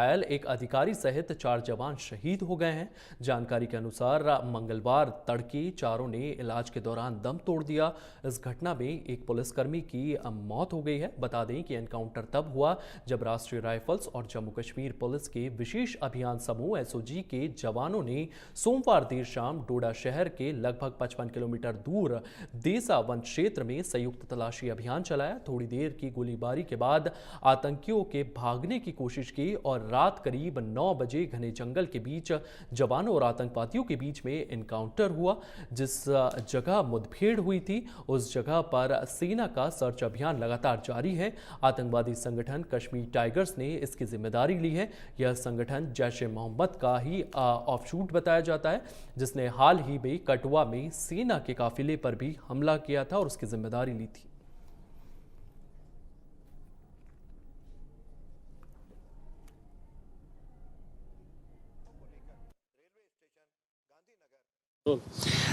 एक अधिकारी सहित 4 जवान शहीद हो गए हैं। जानकारी के अनुसार मंगलवार तड़के चारों ने इलाज के दौरान दम तोड़ दिया। इस घटना में एक पुलिसकर्मी की मौत हो गई है। बता दें कि एनकाउंटर तब हुआ जब राष्ट्रीय राइफल्स और जम्मू कश्मीर पुलिस के विशेष अभियान समूह एसओजी के जवानों ने सोमवार देर शाम डोडा शहर के लगभग 55 किलोमीटर दूर देसा वन क्षेत्र में संयुक्त तलाशी अभियान चलाया। थोड़ी देर की गोलीबारी के बाद आतंकियों के भागने की कोशिश की और रात करीब 9 बजे घने जंगल के बीच जवानों और आतंकवादियों के बीच में एनकाउंटर हुआ। जिस जगह मुठभेड़ हुई थी उस जगह पर सेना का सर्च अभियान लगातार जारी है। आतंकवादी संगठन कश्मीर टाइगर्स ने इसकी जिम्मेदारी ली है। यह संगठन जैश ए मोहम्मद का ही ऑफशूट बताया जाता है, जिसने हाल ही में कठुआ में सेना के काफिले पर भी हमला किया था और उसकी जिम्मेदारी ली थी।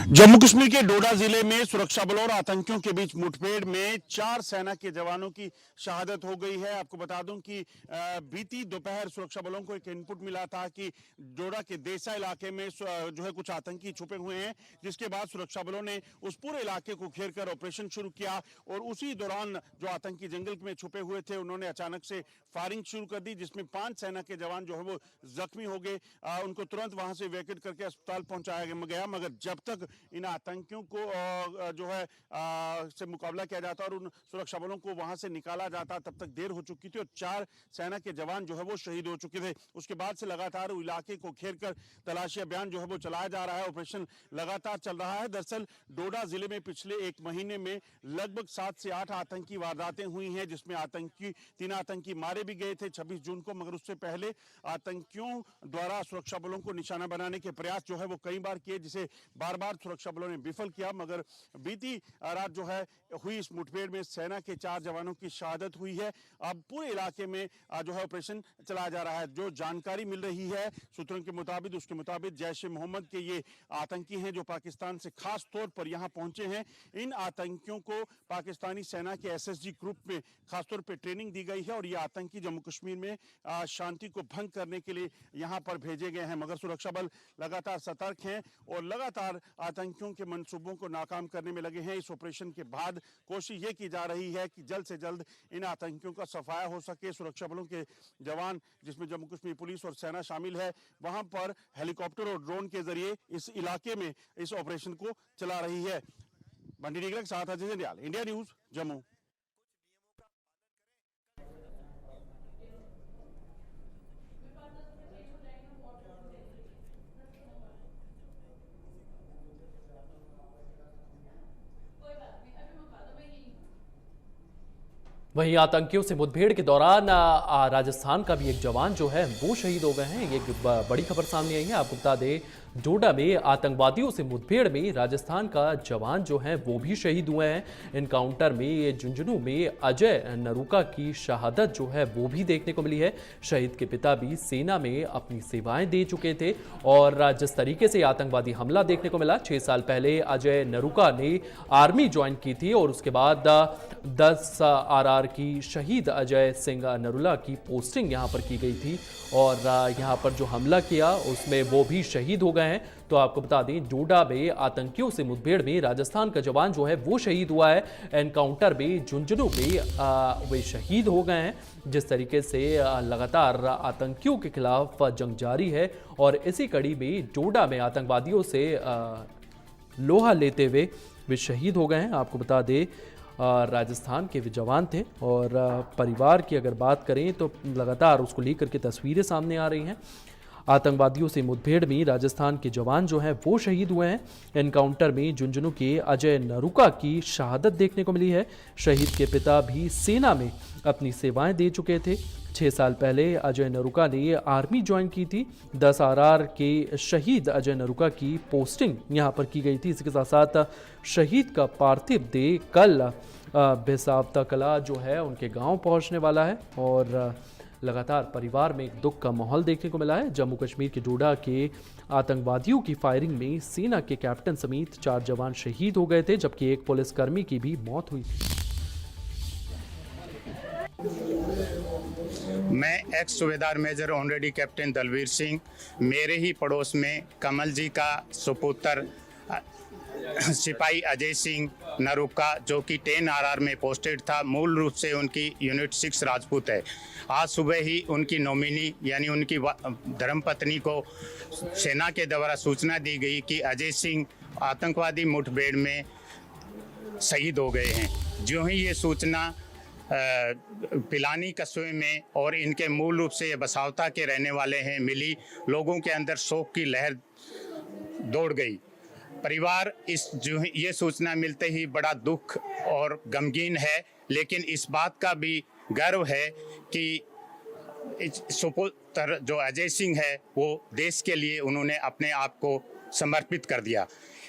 जम्मू कश्मीर के डोडा जिले में सुरक्षा बलों और आतंकियों के बीच मुठभेड़ में 4 सेना के जवानों की शहादत हो गई है। आपको बता दूं कि बीती दोपहर सुरक्षा बलों को एक इनपुट मिला था कि डोडा के देसा इलाके में जो है कुछ आतंकी छुपे हुए हैं, जिसके बाद सुरक्षा बलों ने उस पूरे इलाके को घेर कर ऑपरेशन शुरू किया और उसी दौरान जो आतंकी जंगल में छुपे हुए थे उन्होंने अचानक से फायरिंग शुरू कर दी, जिसमें 5 सेना के जवान जो है वो जख्मी हो गए। उनको तुरंत वहां से वैकेट करके अस्पताल पहुंचाया गया, मगर जब तक इन आतंकियों को जो है से मुकाबला किया जाता और उन सुरक्षा बलों को वहां से निकाला जाता तब तक देर हो चुकी थी और 4 सेना के जवान जो है वो शहीद हो चुके थे। उसके बाद से लगातार इलाके को घेर कर तलाशी अभियान जो है वो चलाया जा रहा है। ऑपरेशन लगातार चल रहा है। दरअसल डोडा जिले में पिछले 1 महीने में लगभग 7 से 8 आतंकी वारदातें हुई हैं, जिसमें 3 आतंकी मारे भी गए थे 26 जून को, मगर उससे पहले आतंकियों द्वारा सुरक्षा बलों को निशाना बनाने के प्रयास जो है वो कई बार किए, जिसे बार बार सुरक्षा बलों ने विफल किया। मगर बीती रात जो है हुई इस मुठभेड़ में सेना के 4 जवानों की शहादत हुई है। अब पूरे इलाके में जो है ऑपरेशन चलाया जा रहा है। जो जानकारी मिल रही है सूत्रों के मुताबिक, उसके मुताबिक जैश ए मोहम्मद के ये आतंकी हैं जो पाकिस्तान से खास तौर पर यहां पहुंचे हैं। इन आतंकियों को पाकिस्तानी सेना के एसएसजी ग्रुप में खासतौर पर ट्रेनिंग दी गई है और ये आतंकी जम्मू कश्मीर में शांति को भंग करने के लिए यहां पर भेजे गए हैं। मगर सुरक्षा बल लगातार सतर्क हैं और लगातार आतंकियों के मंसूबों को नाकाम करने में लगे हैं। इस ऑपरेशन के बाद कोशिश ये की जा रही है कि जल्द से जल्द इन आतंकियों का सफाया हो सके। सुरक्षा बलों के जवान, जिसमें जम्मू कश्मीर पुलिस और सेना शामिल है, वहां पर हेलीकॉप्टर और ड्रोन के जरिए इस इलाके में इस ऑपरेशन को चला रही है। बंडी डिग्रा के साथ अजय जंडियाल, इंडिया न्यूज, जम्मू। वहीं आतंकियों से मुठभेड़ के दौरान राजस्थान का भी एक जवान जो है वो शहीद हो गए हैं। ये बड़ी खबर सामने आई है। आपको बता दें, डोडा में आतंकवादियों से मुठभेड़ में राजस्थान का जवान जो है वो भी शहीद हुए हैं। एनकाउंटर में झुंझुनू में अजय नरूका की शहादत जो है वो भी देखने को मिली है। शहीद के पिता भी सेना में अपनी सेवाएं दे चुके थे और जिस तरीके से आतंकवादी हमला देखने को मिला, 6 साल पहले अजय नरूका ने आर्मी ज्वाइन की थी और उसके बाद 10 RR की शहीद अजय सिंह नरूला की पोस्टिंग यहां पर की गई थी और यहां पर जो हमला किया उसमें वो भी शहीद हो गए हैं। तो आपको बता दें, डोडा में आतंकियों से मुठभेड़ में राजस्थान का जवान जो है वो शहीद हुआ है। एनकाउंटर में झुंझुनू में वे शहीद हो गए हैं। जिस तरीके से लगातार आतंकियों के खिलाफ जंग जारी है और इसी कड़ी में डोडा में आतंकवादियों से लोहा लेते हुए वे शहीद हो गए हैं। आपको बता दें, राजस्थान के वे जवान थे और परिवार की अगर बात करें तो लगातार उसको लेकर के तस्वीरें सामने आ रही हैं। आतंकवादियों से मुठभेड़ में राजस्थान के जवान जो हैं वो शहीद हुए हैं। एनकाउंटर में झुंझुनू के अजय नरूका की शहादत देखने को मिली है। शहीद के पिता भी सेना में अपनी सेवाएं दे चुके थे। 6 साल पहले अजय नरूका ने आर्मी ज्वाइन की थी। 10 RR के शहीद अजय नरूका की पोस्टिंग यहाँ पर की गई थी। इसके साथ साथ शहीद का पार्थिव देह कल बेसावता कला जो है उनके गांव पहुंचने वाला है और लगातार परिवार में एक दुख का माहौल देखने को मिला है। जम्मू कश्मीर के डोडा के आतंकवादियों की फायरिंग में सेना के कैप्टन समेत 4 जवान शहीद हो गए थे, जबकि एक पुलिसकर्मी की भी मौत हुई थी। मैं एक्स सूबेदार major honorary captain Dalvir Singh, मेरे ही पड़ोस में कमल जी का सुपुत्र सिपाही अजय सिंह नरुका, जो कि 10 RR में पोस्टेड था, मूल रूप से उनकी यूनिट 6 राजपूत है। आज सुबह ही उनकी नॉमिनी यानी उनकी धर्मपत्नी को सेना के द्वारा सूचना दी गई कि अजय सिंह आतंकवादी मुठभेड़ में शहीद हो गए हैं। जो ही ये सूचना पिलानी कस्बे में और इनके मूल रूप से ये बसावता के रहने वाले हैं मिली, लोगों के अंदर शोक की लहर दौड़ गई। परिवार ये सूचना मिलते ही बड़ा दुख और गमगीन है, लेकिन इस बात का भी गर्व है कि सुपुत्र जो अजय सिंह है वो देश के लिए उन्होंने अपने आप को समर्पित कर दिया।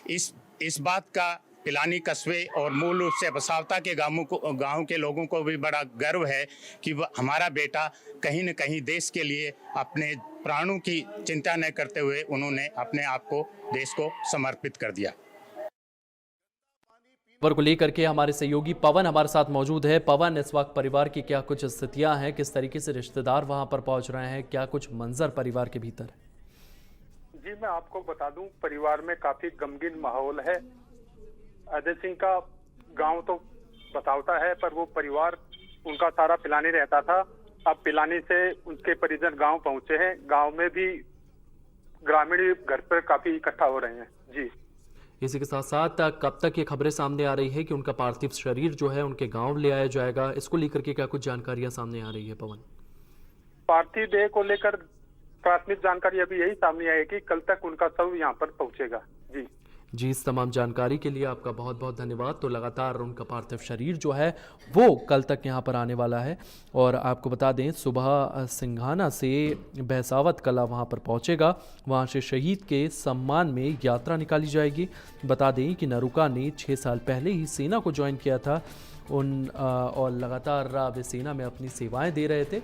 इस बात का पिलानी कस्बे और मूल रूप से बसावता के गांव के लोगों को भी बड़ा गर्व है कि हमारा बेटा कहीं न कहीं देश के लिए अपने प्राणों की चिंता न करते हुए उन्होंने अपने आप को देश को समर्पित कर दिया। खबर को लेकर के हमारे सहयोगी पवन हमारे साथ मौजूद है। पवन, इस वक्त परिवार की क्या कुछ स्थितियां हैं, किस तरीके से रिश्तेदार वहां पर पहुंच रहे हैं, क्या कुछ मंजर परिवार के भीतर? जी, मैं आपको बता दूं, परिवार में काफी गमगीन माहौल है। अजय सिंह का गांव तो बसावता है, पर वो परिवार उनका सारा पिलानी रहता था। अब पिलानी से उनके परिजन गांव पहुंचे हैं। गांव में भी ग्रामीण घर पर काफी इकट्ठा हो रहे हैं। जी, इसी के साथ साथ कब तक ये खबरें सामने आ रही है कि उनका पार्थिव शरीर जो है उनके गांव ले आया जाएगा, इसको लेकर के क्या कुछ जानकारियां सामने आ रही है पवन? पार्थिव देह को लेकर प्राथमिक जानकारी अभी यही सामने आई है कि कल तक उनका शव यहाँ पर पहुंचेगा। जी, इस तमाम जानकारी के लिए आपका बहुत बहुत धन्यवाद। तो लगातार उनका पार्थिव शरीर जो है वो कल तक यहाँ पर आने वाला है और आपको बता दें सुबह सिंघाना से बहसावत कला वहाँ पर पहुँचेगा। वहाँ से शहीद के सम्मान में यात्रा निकाली जाएगी। बता दें कि नरुका ने 6 साल पहले ही सेना को ज्वाइन किया था और लगातार वे सेना में अपनी सेवाएं दे रहे थे।